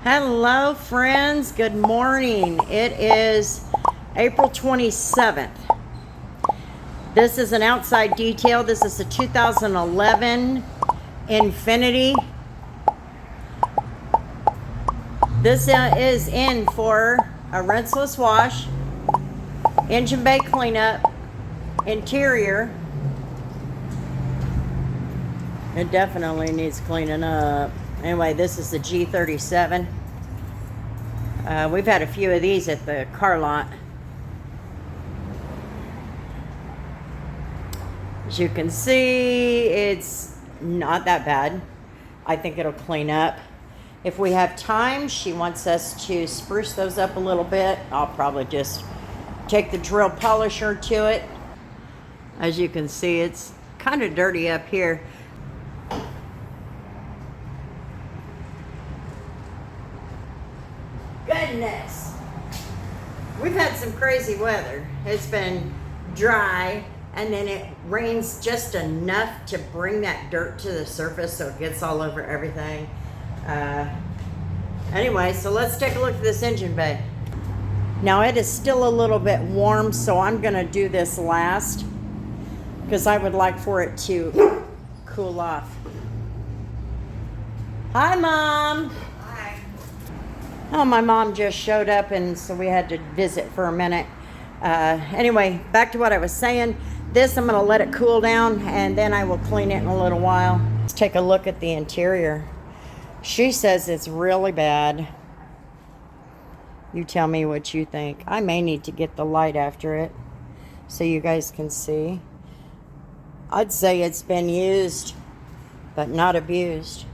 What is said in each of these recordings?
Hello friends, good morning. It is April 27th. This is an outside detail. This is a 2011 Infiniti. This is in for a rinseless wash, engine bay cleanup, interior. It definitely needs cleaning up. Anyway, this is the G37. We've had a few of these at the car lot. As you can see, it's not that bad. I think it'll clean up. If we have time, she wants us to spruce those up a little bit. I'll probably just take the drill polisher to it. As you can see, it's kind of dirty up here. Goodness, we've had some crazy weather. It's been dry and then it rains just enough to bring that dirt to the surface so it gets all over everything. Anyway, so let's take a look at this engine bay. Now it is still a little bit warm, so I'm gonna do this last because I would like for it to cool off. Hi, Mom. Oh, my mom just showed up, and so we had to visit for a minute. Anyway, back to what I was saying. This, I'm going to let it cool down, and then I will clean it in a little while. Let's take a look at the interior. She says it's really bad. You tell me what you think. I may need to get the light after it so you guys can see. I'd say it's been used, but not abused.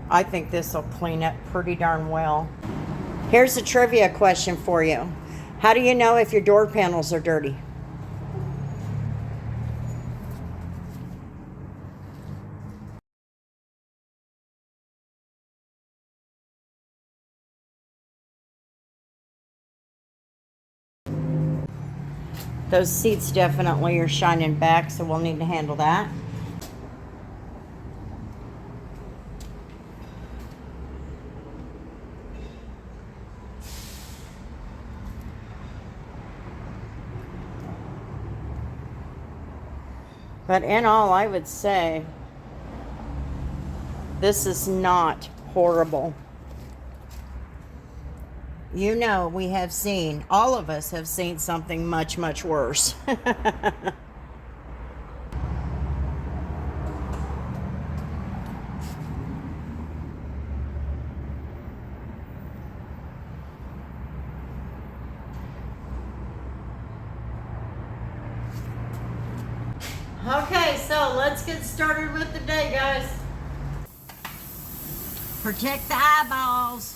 I think this will clean up pretty darn well. Here's a trivia question for you. How do you know if your door panels are dirty? Those seats definitely are shining back, so we'll need to handle that. But in all, I would say this is not horrible. You know, we have seen, all of us have seen something much, much worse. Okay, so let's get started with the day, guys. Protect the eyeballs.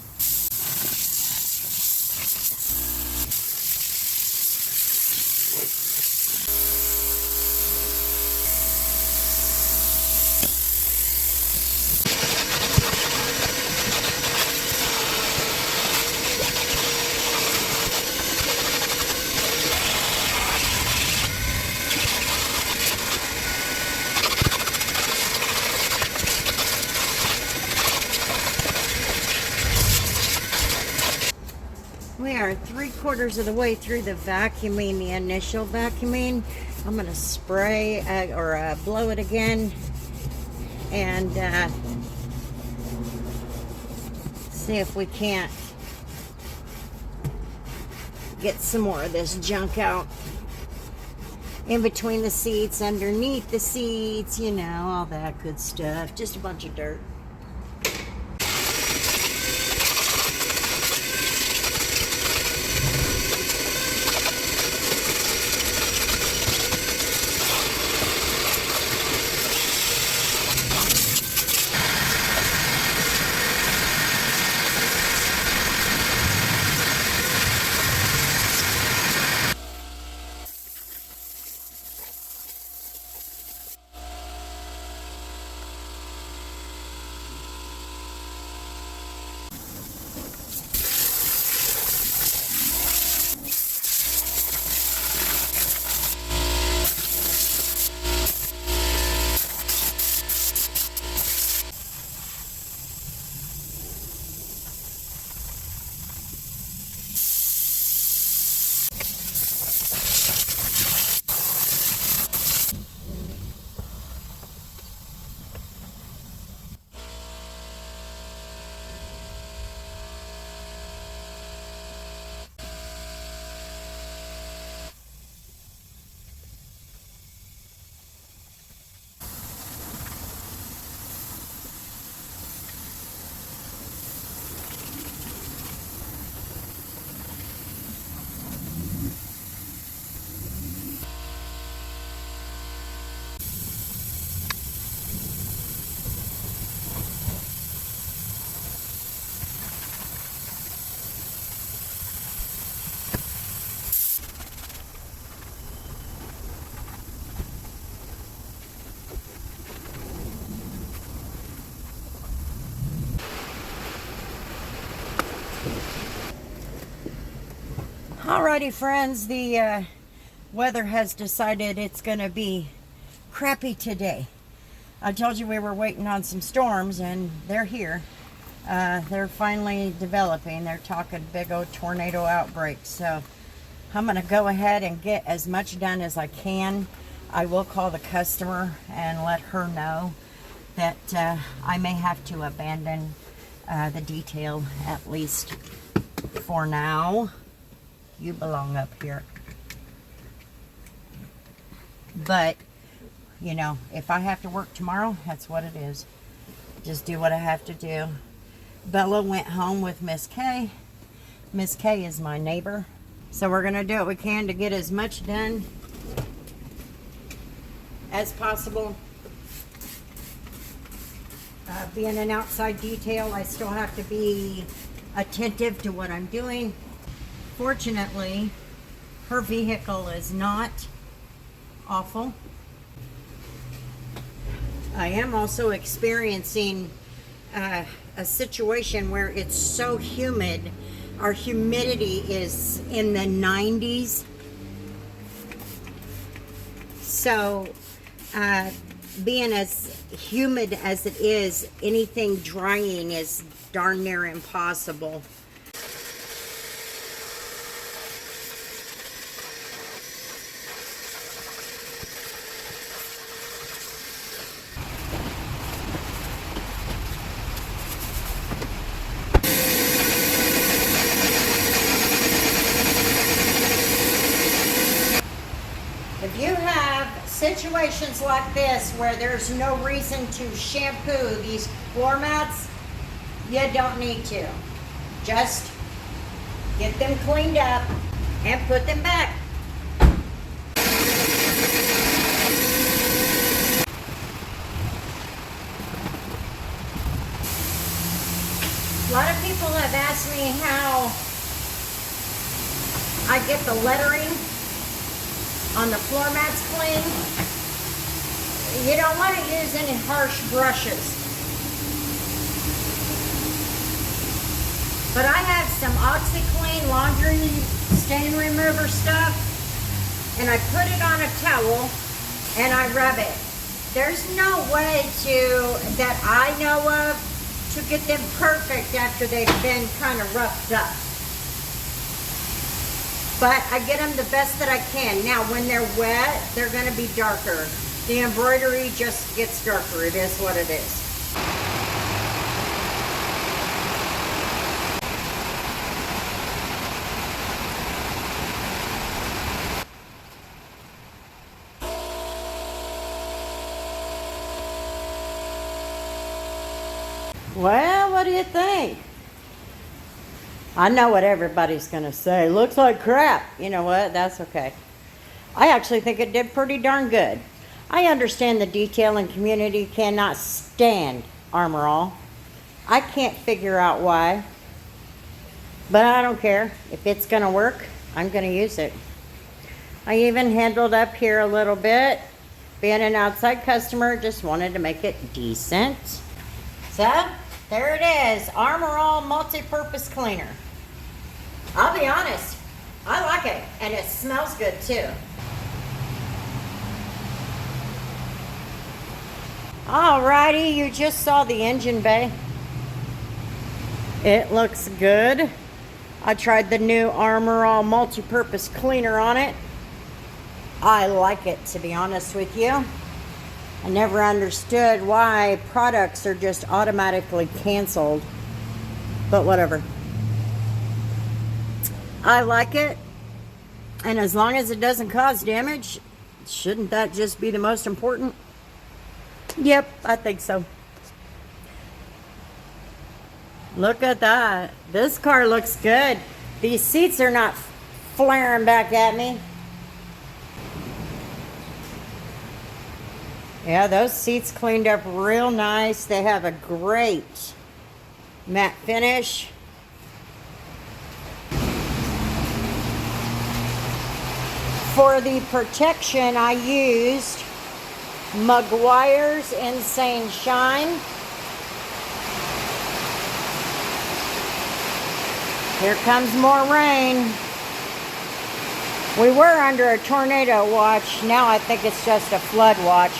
We are 3/4 of the way through the vacuuming, the initial vacuuming. I'm going to spray or blow it again and see if we can't get some more of this junk out. In between the seats, underneath the seats, you know, all that good stuff. Just a bunch of dirt. Alrighty, friends, the weather has decided it's going to be crappy today. I told you we were waiting on some storms, and they're here. They're finally developing. They're talking big old tornado outbreaks. So I'm going to go ahead and get as much done as I can. I will call the customer and let her know that I may have to abandon the detail, at least for now. You belong up here. But, you know, if I have to work tomorrow, that's what it is. Just do what I have to do. Bella went home with Miss Kay. Miss Kay is my neighbor. So we're going to do what we can to get as much done as possible. Being an outside detail, I still have to be attentive to what I'm doing. Fortunately, her vehicle is not awful. I am also experiencing a situation where it's so humid. Our humidity is in the 90s. So, being as humid as it is, anything drying is darn near impossible. If you have situations like this where there's no reason to shampoo these floor mats, you don't need to. Just get them cleaned up and put them back. A lot of people have asked me how I get the lettering on the floor mats clean. You don't want to use any harsh brushes. But I have some OxiClean laundry stain remover stuff, and I put it on a towel and I rub it. There's no way that I know of to get them perfect after they've been kind of roughed up. But I get them the best that I can. Now, when they're wet, they're going to be darker. The embroidery just gets darker. It is what it is. Well, what do you think? I know what everybody's going to say. Looks like crap. You know what? That's okay. I actually think it did pretty darn good. I understand the detailing community cannot stand Armor All. I can't figure out why. But I don't care. If it's going to work, I'm going to use it. I even handled up here a little bit. Being an outside customer, just wanted to make it decent. So, there it is. Armor All multi-purpose cleaner. I'll be honest, I like it, and it smells good too. Alrighty, you just saw the engine bay. It looks good. I tried the new Armor All multi-purpose cleaner on it. I like it, to be honest with you. I never understood why products are just automatically canceled, but whatever. I like it, and as long as it doesn't cause damage, shouldn't that just be the most important? Yep, I think so. Look at that. This car looks good. These seats are not flaring back at me. Yeah, those seats cleaned up real nice. They have a great matte finish. For the protection, I used Meguiar's Insane Shine. Here comes more rain. We were under a tornado watch. Now I think it's just a flood watch.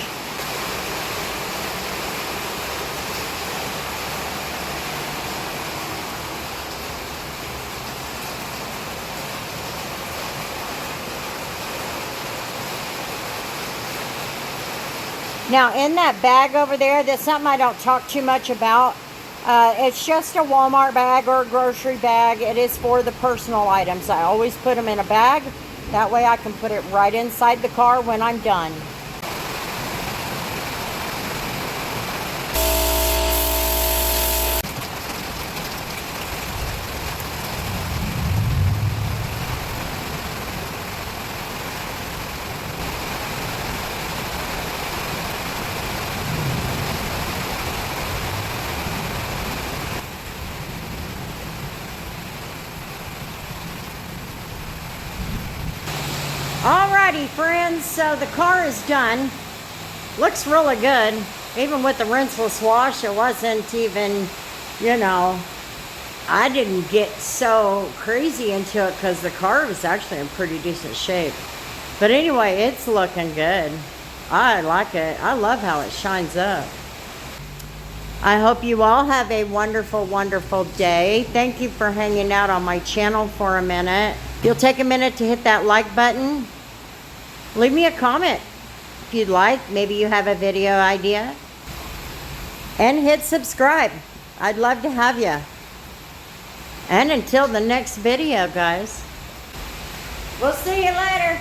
Now in that bag over there, that's something I don't talk too much about. It's just a Walmart bag or a grocery bag. It is for the personal items. I always put them in a bag. That way I can put it right inside the car when I'm done. Alrighty friends, so the car is done. Looks really good. Even with the rinseless wash, it wasn't even, you know, I didn't get so crazy into it because the car was actually in pretty decent shape. But anyway, it's looking good. I like it. I love how it shines up. I hope you all have a wonderful, wonderful day. Thank you for hanging out on my channel for a minute. If you'll take a minute to hit that like button, leave me a comment if you'd like. Maybe you have a video idea. And hit subscribe. I'd love to have you. And until the next video, guys, we'll see you later.